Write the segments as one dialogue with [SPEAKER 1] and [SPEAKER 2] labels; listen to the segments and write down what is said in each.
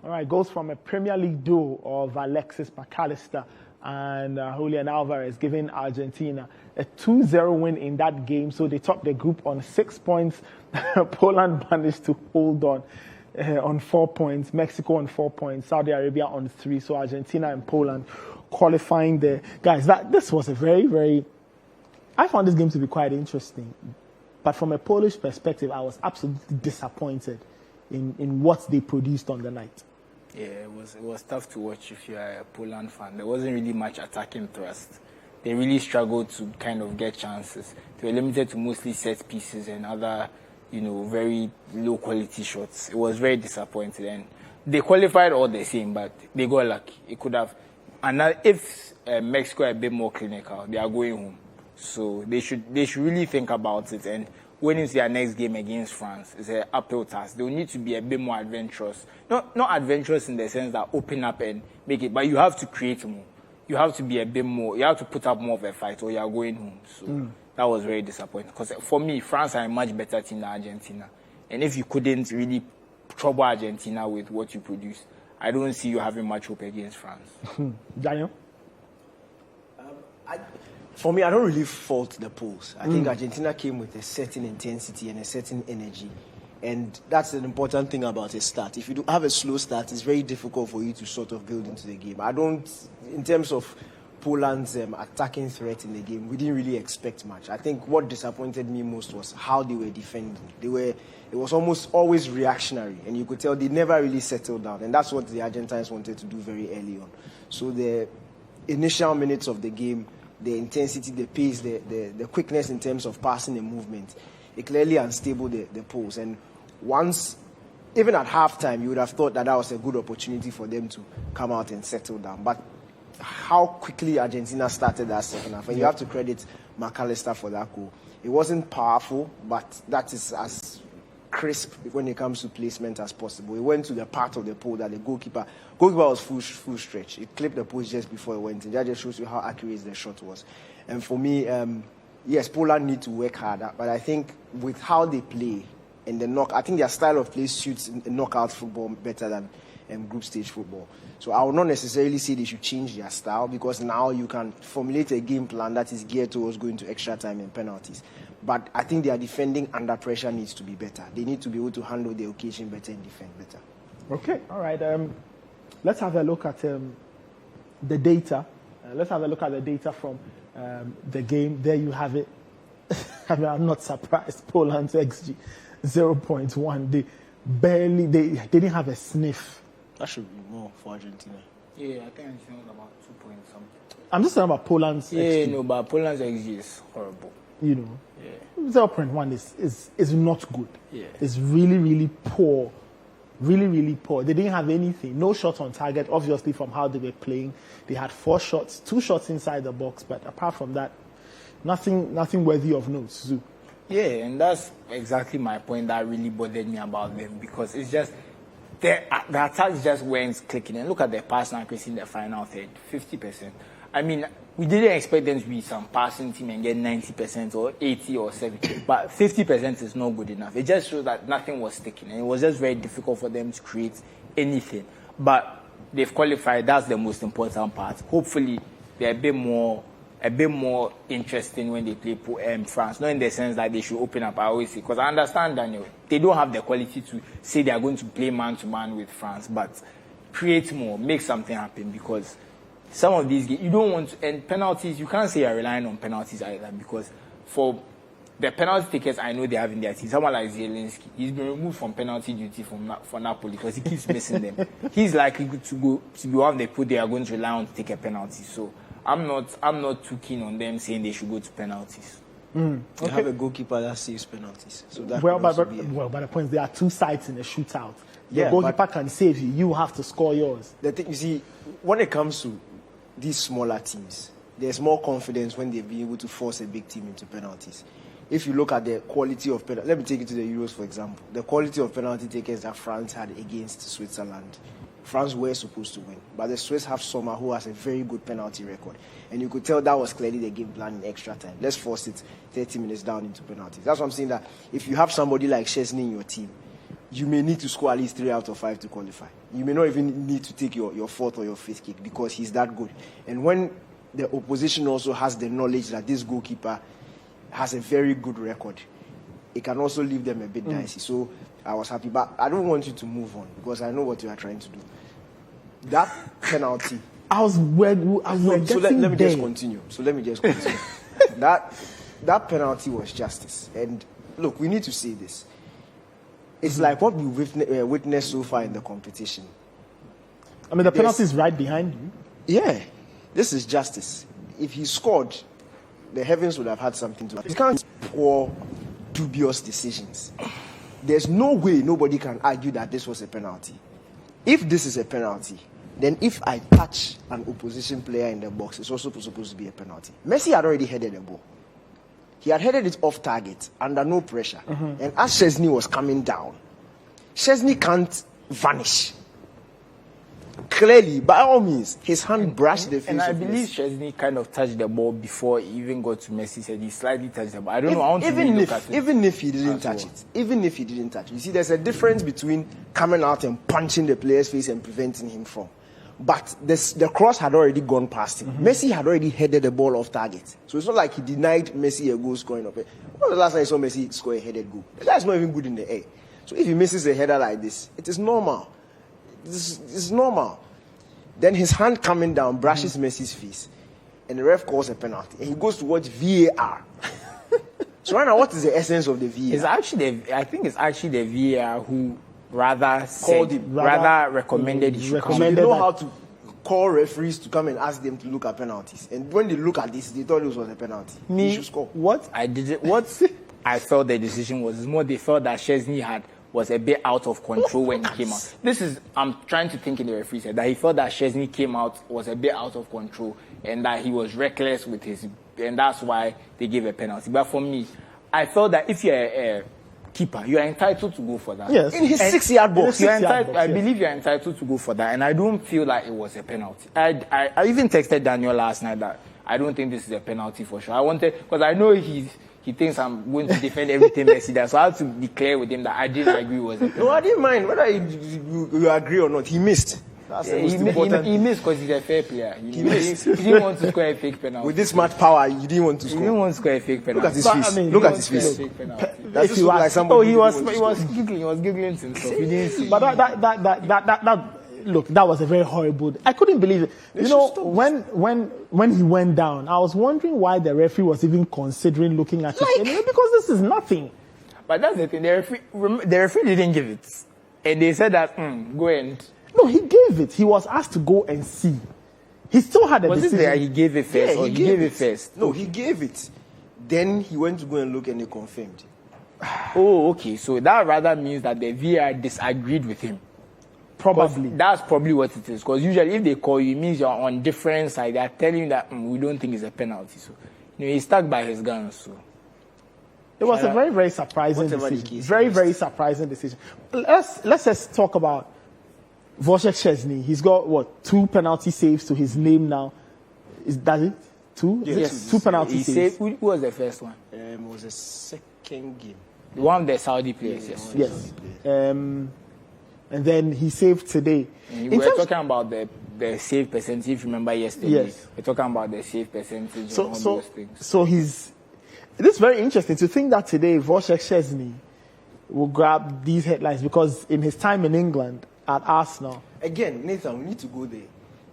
[SPEAKER 1] All right, goes from a Premier League duo of Alexis McAllister and Julian Alvarez, giving Argentina a 2-0 win in that game. So they topped the group on 6 points. Poland managed to hold on 4 points. Mexico on 4 points. Saudi Arabia on 3. So Argentina and Poland qualifying there. Guys, this was a very, very... I found this game to be quite interesting. But from a Polish perspective, I was absolutely disappointed in what they produced on the night.
[SPEAKER 2] Yeah, it was tough to watch if you are a Poland fan. There wasn't really much attacking thrust. They really struggled to kind of get chances. They were limited to mostly set pieces and other, very low quality shots. It was very disappointing. And they qualified all the same, but they got lucky. It could have. And if Mexico are a bit more clinical, they are going home. So they should really think about it. And going into their next game against France is an uphill task. They will need to be a bit more adventurous. Not adventurous in the sense that open up and make it, but you have to create more. You have to be a bit more, you have to put up more of a fight or you are going home. So that was very disappointing. Because for me, France are a much better team than Argentina. And if you couldn't really trouble Argentina with what you produce, I don't see you having much hope against France.
[SPEAKER 1] Daniel?
[SPEAKER 3] For me, I don't really fault the Poles. I think Argentina came with a certain intensity and a certain energy. And that's an important thing about a start. If you do have a slow start, it's very difficult for you to sort of build into the game. In terms of Poland's attacking threat in the game, we didn't really expect much. I think what disappointed me most was how they were defending. It was almost always reactionary, and you could tell they never really settled down. And that's what the Argentines wanted to do very early on. So the initial minutes of the game, the intensity, the pace, the quickness in terms of passing and movement, it clearly unstable the Poles. And once, even at halftime, you would have thought that was a good opportunity for them to come out and settle down. But how quickly Argentina started that second half, and you have to credit McAllister for that goal. It wasn't powerful, but that is as crisp when it comes to placement as possible. It went to the part of the pole that the goalkeeper was full stretch. It clipped the post just before it went in. That just shows you how accurate the shot was. And for me, yes, Poland need to work harder, but I think with how they play and I think their style of play suits knockout football better than group stage football. So I will not necessarily say they should change their style, because now you can formulate a game plan that is geared towards going to extra time and penalties. But I think their defending under pressure needs to be better. They need to be able to handle the occasion better and defend better.
[SPEAKER 1] Okay, all right. Let's have a look at the data. Let's have a look at the data from the game. There you have it. I mean, I'm not surprised. Poland's XG 0.1. They didn't have a sniff.
[SPEAKER 3] That should be more for Argentina.
[SPEAKER 2] Yeah, I think Argentina was about 2 point something.
[SPEAKER 1] I'm just talking about Poland's XG.
[SPEAKER 2] Yeah, no, but Poland's XG is horrible.
[SPEAKER 1] Yeah. 0.1 is not good.
[SPEAKER 2] Yeah.
[SPEAKER 1] It's really, really poor. Really, really poor. They didn't have anything. No shots on target, obviously, from how they were playing. They had 4 shots, 2 shots inside the box, but apart from that, nothing worthy of note. Zoo.
[SPEAKER 2] Yeah, and that's exactly my point that really bothered me about them, because it's just the attacks just weren't clicking. And look at their passing accuracy in the final third, 50%. I mean, we didn't expect them to be some passing team and get 90% or 80 or 70, but 50% is not good enough. It just shows that nothing was sticking, and it was just very difficult for them to create anything. But they've qualified. That's the most important part. Hopefully, they're a bit more interesting when they play France. Not in the sense that they should open up, I always say, because I understand, Daniel, they don't have the quality to say they are going to play man-to-man with France, but create more, make something happen, because some of these games, you don't want to, and penalties, you can't say you're relying on penalties either, because for the penalty takers I know they have in their team, someone like Zielinski, he's been removed from penalty duty for Napoli because he keeps missing them. He's likely to be one of the people they are going to rely on to take a penalty. So I'm not too keen on them saying they should go to penalties.
[SPEAKER 3] They have a goalkeeper that saves penalties. So that
[SPEAKER 1] by the point, there are 2 sides in a shootout. The goalkeeper can save you. You have to score yours.
[SPEAKER 3] The thing, you see, when it comes to these smaller teams, there's more confidence when they've been able to force a big team into penalties. If you look at the quality of penalty, let me take you to the Euros, for example. The quality of penalty takers that France had against Switzerland. France were supposed to win, but the Swiss have Sommer, who has a very good penalty record. And you could tell that was clearly the game plan in extra time. Let's force it 30 minutes down into penalties. That's what I'm saying, that if you have somebody like Chesney in your team, you may need to score at least 3 out of 5 to qualify. You may not even need to take your fourth or your fifth kick because he's that good. And when the opposition also has the knowledge that this goalkeeper has a very good record, it can also leave them a bit dicey. So I was happy, but I don't want you to move on because I know what you are trying to do. That penalty.
[SPEAKER 1] So let me just continue.
[SPEAKER 3] That penalty was justice. And look, we need to say this. It's like what we witnessed so far in the competition.
[SPEAKER 1] I mean, the penalty is right behind you.
[SPEAKER 3] Yeah, this is justice. If he scored, the heavens would have had something to do. You can't pour dubious decisions. There's no way nobody can argue that this was a penalty. If this is a penalty, then if I touch an opposition player in the box, it's also supposed to be a penalty. Messi had already headed the ball. He had headed it off target under no pressure. And as Szczesny was coming down, Szczesny can't vanish. Clearly, by all means, his hand brushed the face.
[SPEAKER 2] And I believe Szczesny kind of touched the ball before he even got to Messi. Said he slightly touched the ball. I don't know. I want to really look at it.
[SPEAKER 3] Even if he didn't touch it, you see, there's a difference between coming out and punching the player's face and preventing him from. But the cross had already gone past him. Messi had already headed the ball off target. So it's not like he denied Messi a goal scoring up. When was the last time you saw Messi score a headed goal? The guy's not even good in the air. So if he misses a header like this, it is normal. It's normal. Then his hand coming down brushes Messi's face. And the ref calls a penalty. And he goes to watch VAR. So right now, what is the essence of the VAR?
[SPEAKER 2] I think it's actually the VAR who rather recommended he should come.
[SPEAKER 3] So you know how to call referees to come and ask them to look at penalties. And when they look at this, they thought it was a penalty. He should score.
[SPEAKER 2] What I felt the decision was more they felt that Szczesny was a bit out of control when he came out. I'm trying to think in the referee said that he felt that Szczesny came out was a bit out of control and that he was reckless with and that's why they gave a penalty. But for me, I felt that if you're a keeper, you are entitled to go for that.
[SPEAKER 1] Yes.
[SPEAKER 3] In his 6-yard box.
[SPEAKER 2] I believe you're entitled to go for that, and I don't feel like it was a penalty. I even texted Daniel last night that I don't think this is a penalty for sure. Because I know he thinks I'm going to defend everything Messi does, so I have to be clear with him that I didn't agree it was a penalty.
[SPEAKER 3] No, I didn't mind whether you agree or not. He missed.
[SPEAKER 2] He missed because he's a fair player. He didn't want to score a fake penalty.
[SPEAKER 3] With this much power, you didn't want to score.
[SPEAKER 2] He didn't want to score a fake penalty.
[SPEAKER 3] Look at his face. Look at his face.
[SPEAKER 2] That's like somebody. He was giggling. He was giggling to himself. He didn't see.
[SPEAKER 1] But that was a very horrible. I couldn't believe it. You know, when he went down, I was wondering why the referee was even considering looking at it anyway, because this is nothing.
[SPEAKER 2] But that's the thing. The referee didn't give it, and they said that go and.
[SPEAKER 1] No, he gave it. He was asked to go and see. He still had a decision.
[SPEAKER 2] Was it there he gave it first?
[SPEAKER 3] Yeah,
[SPEAKER 2] he gave it first?
[SPEAKER 3] No, he gave it. Then he went to go and look and they confirmed.
[SPEAKER 2] Oh, okay. So that rather means that the VAR disagreed with him.
[SPEAKER 1] Probably.
[SPEAKER 2] That's probably what it is. Because usually if they call you, it means you're on different side. They're telling you that we don't think it's a penalty. So he's stuck by his guns. So
[SPEAKER 1] it was a very, very surprising decision. Very, very surprising decision. Let's just talk about Wojciech Szczesny. He's got 2 penalty saves to his name now. Is that it? 2?
[SPEAKER 2] Yes.
[SPEAKER 1] 2 penalty saves.
[SPEAKER 2] Who was the first one?
[SPEAKER 3] It was the second game.
[SPEAKER 2] One of the Saudi players.
[SPEAKER 1] Yes. And then he saved today.
[SPEAKER 2] We were talking about the save percentage. If you remember yesterday,
[SPEAKER 1] yes.
[SPEAKER 2] We're talking about the save percentage and all those things.
[SPEAKER 1] So this is very interesting to think that today Wojciech Szczesny will grab these headlines because in his time in England at Arsenal.
[SPEAKER 3] Again, Nathan, we need to go there.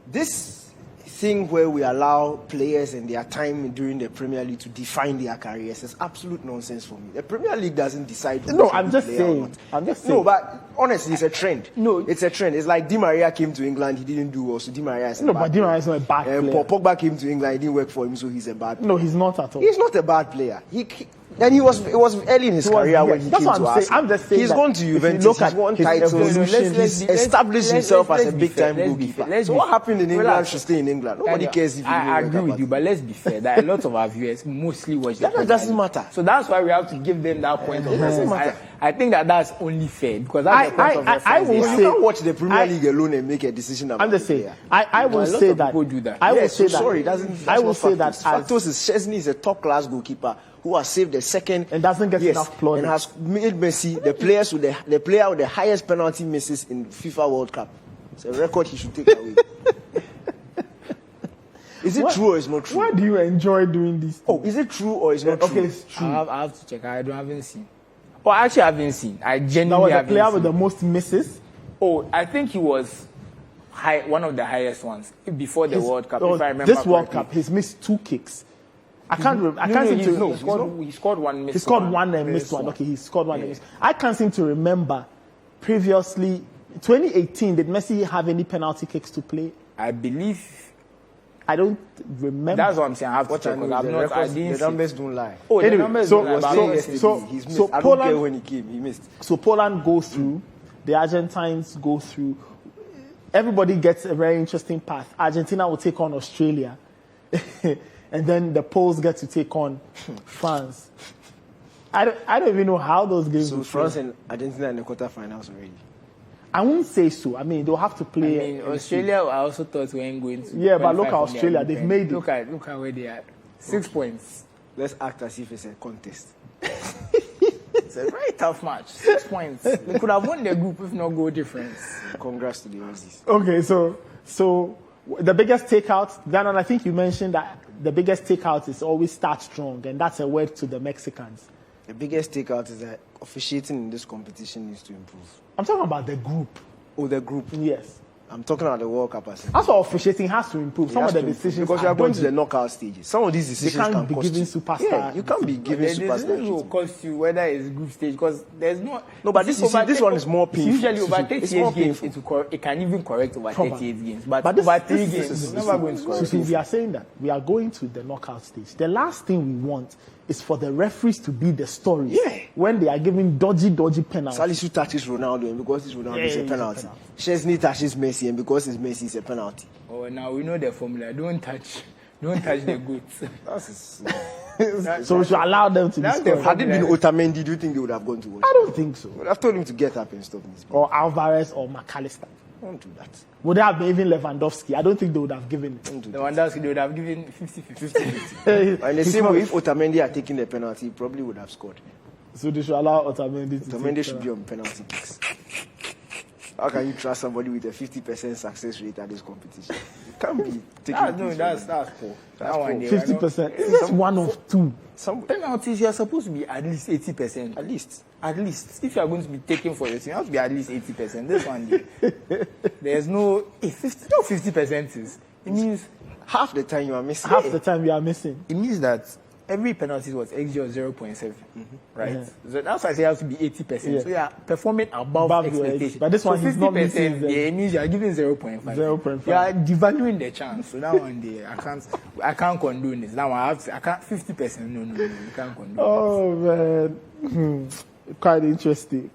[SPEAKER 3] This thing where we allow players and their time during the Premier League to define their careers is absolute nonsense for me. The Premier League doesn't decide.
[SPEAKER 1] No, I'm just saying.
[SPEAKER 3] No, but honestly, it's a trend. No, it's a trend. It's like Di Maria came to England, he didn't do well, so Di Maria is a bad player.
[SPEAKER 1] But Di Maria is not a bad player.
[SPEAKER 3] Pogba came to England, it didn't work for him, so he's a bad player.
[SPEAKER 1] No, he's not at all.
[SPEAKER 3] He's not a bad player. It was early in his career when he came to Arsenal.
[SPEAKER 1] I'm just saying
[SPEAKER 3] he's gone to Juventus, he's won titles, he's established himself as a big-time goalkeeper. So what happened in England should stay in England. Nobody cares if
[SPEAKER 2] I agree with you, but let's be fair. That a lot of our viewers mostly watch the
[SPEAKER 3] That doesn't matter.
[SPEAKER 2] So that's why we have to give them that point of view. I think that's only fair because that's the point of reference.
[SPEAKER 1] I will
[SPEAKER 3] You
[SPEAKER 1] say,
[SPEAKER 3] can't watch the Premier League alone and make a decision about
[SPEAKER 1] I'm just saying,
[SPEAKER 3] it.
[SPEAKER 1] I will say that.
[SPEAKER 2] People do that.
[SPEAKER 1] I will
[SPEAKER 3] Yes,
[SPEAKER 1] say
[SPEAKER 3] so
[SPEAKER 1] that.
[SPEAKER 3] sorry,
[SPEAKER 1] I will say that
[SPEAKER 3] Factos is Chesney is a top class goalkeeper who has saved the second
[SPEAKER 1] and doesn't get enough plaudits.
[SPEAKER 3] and has made Messi the player with the highest penalty misses in FIFA World Cup. It's a record he should take away. Is it true or is not true?
[SPEAKER 1] Why do you enjoy doing this?
[SPEAKER 3] Oh, is it true or is not
[SPEAKER 1] Okay,
[SPEAKER 3] true?
[SPEAKER 1] it's true.
[SPEAKER 2] I have to check. I haven't seen. Oh, I actually haven't seen. I
[SPEAKER 1] That
[SPEAKER 2] genuinely
[SPEAKER 1] was the
[SPEAKER 2] haven't
[SPEAKER 1] player
[SPEAKER 2] seen.
[SPEAKER 1] with the most misses.
[SPEAKER 2] Oh, I think he was one of the highest ones before the World Cup.
[SPEAKER 1] Oh,
[SPEAKER 2] If I remember
[SPEAKER 1] this World
[SPEAKER 2] correctly.
[SPEAKER 1] Cup, he's missed 2 kicks. I can't remember. I
[SPEAKER 2] No,
[SPEAKER 1] can't
[SPEAKER 2] no,
[SPEAKER 1] seem to.
[SPEAKER 2] he scored one. Missed
[SPEAKER 1] He scored
[SPEAKER 2] one
[SPEAKER 1] one and missed one.
[SPEAKER 2] one.
[SPEAKER 1] Okay, he scored one and missed. I can't seem to remember previously. 2018, did Messi have any penalty kicks to play?
[SPEAKER 2] I believe
[SPEAKER 1] I don't remember.
[SPEAKER 2] that's what I'm saying. I have to
[SPEAKER 3] What I
[SPEAKER 2] check
[SPEAKER 3] know
[SPEAKER 2] because
[SPEAKER 3] is
[SPEAKER 2] I'm
[SPEAKER 3] the
[SPEAKER 2] not. I
[SPEAKER 3] records,
[SPEAKER 2] didn't
[SPEAKER 3] the
[SPEAKER 2] see.
[SPEAKER 3] numbers don't lie.
[SPEAKER 2] Oh, the
[SPEAKER 1] Anyway,
[SPEAKER 2] numbers
[SPEAKER 1] so-
[SPEAKER 2] don't lie, but I
[SPEAKER 1] so-
[SPEAKER 2] didn't
[SPEAKER 3] Yesterday,
[SPEAKER 2] see.
[SPEAKER 1] so-
[SPEAKER 3] he's missed.
[SPEAKER 1] so
[SPEAKER 3] I don't
[SPEAKER 1] Poland-
[SPEAKER 3] care when he came, he missed.
[SPEAKER 1] So Poland goes through, the Argentines go through. Everybody gets a very interesting path. Argentina will take on Australia, and then the Poles get to take on France. I don't even know how those games
[SPEAKER 3] So
[SPEAKER 1] will
[SPEAKER 3] France
[SPEAKER 1] play.
[SPEAKER 3] and Argentina in the quarterfinals already.
[SPEAKER 1] I won't say so. I mean, they'll have to
[SPEAKER 2] I
[SPEAKER 1] play.
[SPEAKER 2] mean, Australia, I also thought we weren't going to.
[SPEAKER 1] Yeah, but look at
[SPEAKER 2] qualify for
[SPEAKER 1] Australia,
[SPEAKER 2] their
[SPEAKER 1] they've
[SPEAKER 2] group.
[SPEAKER 1] made it.
[SPEAKER 2] Look at where they are. 6 points.
[SPEAKER 3] Let's act as if it's a contest.
[SPEAKER 2] It's a very tough match. 6 points. They could have won their group if not goal difference.
[SPEAKER 3] Congrats to the Aussies.
[SPEAKER 1] Okay, so the biggest takeout, Ganon, I think you mentioned that the biggest takeout is always start strong, and that's a word to the Mexicans.
[SPEAKER 3] The biggest takeout is that officiating in this competition needs to improve.
[SPEAKER 1] I'm talking about the group.
[SPEAKER 3] Oh, the group.
[SPEAKER 1] Yes.
[SPEAKER 3] I'm talking about the World Cup. As
[SPEAKER 1] That's why officiating has to improve. Some of the decisions
[SPEAKER 3] because you are going to the
[SPEAKER 1] dodgy.
[SPEAKER 3] knockout stages. Some of these
[SPEAKER 1] They
[SPEAKER 3] decisions
[SPEAKER 1] can't
[SPEAKER 3] can
[SPEAKER 1] be
[SPEAKER 3] cost
[SPEAKER 1] giving
[SPEAKER 3] you.
[SPEAKER 1] superstar.
[SPEAKER 3] Yeah, you can't be giving
[SPEAKER 2] The
[SPEAKER 3] superstar
[SPEAKER 2] decision will
[SPEAKER 3] treatment.
[SPEAKER 2] cost you whether it's group stage because there's no.
[SPEAKER 3] No, but this one is more painful.
[SPEAKER 2] Usually over
[SPEAKER 3] It's
[SPEAKER 2] 38
[SPEAKER 3] more
[SPEAKER 2] games,
[SPEAKER 3] painful.
[SPEAKER 2] it can even correct over
[SPEAKER 1] Probably.
[SPEAKER 2] 38 games. But,
[SPEAKER 1] But this,
[SPEAKER 2] over 3
[SPEAKER 1] this
[SPEAKER 2] games,
[SPEAKER 1] is
[SPEAKER 2] it's never going to
[SPEAKER 1] so
[SPEAKER 2] correct.
[SPEAKER 1] see, we are saying that we are going to the knockout stage. The last thing we want is for the referees to be the story.
[SPEAKER 3] Yeah.
[SPEAKER 1] When they are giving dodgy penalties.
[SPEAKER 3] Salisu touches Ronaldo, and because it's Ronaldo, it's a
[SPEAKER 1] it's a
[SPEAKER 3] penalty.
[SPEAKER 1] penalty.
[SPEAKER 3] Chesney touches Messi, and because it's Messi, it's a penalty.
[SPEAKER 2] Oh, now we know the formula. Don't touch the goods.
[SPEAKER 1] So we should allow them to be
[SPEAKER 2] That's the
[SPEAKER 1] scoring.
[SPEAKER 3] Had it been Otamendi, do you think they would have gone to watch?
[SPEAKER 1] I don't think so.
[SPEAKER 3] I've told him to get up and stop this.
[SPEAKER 1] Or Alvarez or McAllister.
[SPEAKER 3] Don't do that.
[SPEAKER 1] Would they have been even Lewandowski? I don't think they would have given it.
[SPEAKER 3] Don't do
[SPEAKER 2] The
[SPEAKER 3] that.
[SPEAKER 2] one that's they would have given 50-50.
[SPEAKER 3] And the
[SPEAKER 1] He's
[SPEAKER 3] same
[SPEAKER 1] not-
[SPEAKER 3] way, if Otamendi had taken the penalty, he probably would have scored.
[SPEAKER 1] So they should allow Otamendi to
[SPEAKER 3] Otamendi
[SPEAKER 1] take
[SPEAKER 3] should be on penalty kicks. How can you trust somebody with a 50% success rate at this competition? You can't be taking
[SPEAKER 2] That's poor. That one there,
[SPEAKER 1] 50%. It's just one of two.
[SPEAKER 3] some
[SPEAKER 2] penalties, you are supposed to be at least 80%.
[SPEAKER 3] at least.
[SPEAKER 2] At least. If you are going to be taken for your team, you have to be at least 80%. This one there. There's no 50% is. It means
[SPEAKER 3] Half the time you are missing.
[SPEAKER 1] Half the time you are missing.
[SPEAKER 2] it means that every penalty was XG of 0.7, right?
[SPEAKER 1] Yeah.
[SPEAKER 2] So that's why I say it has to be 80%.
[SPEAKER 1] Yeah.
[SPEAKER 2] So you are performing above
[SPEAKER 1] Above your
[SPEAKER 2] expectation.
[SPEAKER 1] but this one
[SPEAKER 2] so
[SPEAKER 1] he's not
[SPEAKER 2] 50%,
[SPEAKER 1] missing
[SPEAKER 2] yeah, it means you are giving 0.5.
[SPEAKER 1] 0.5.
[SPEAKER 2] You are devaluing the chance. So that one day I can't condone this. That one I can't 50%. No, you can't condone.
[SPEAKER 1] Oh man. Quite interesting.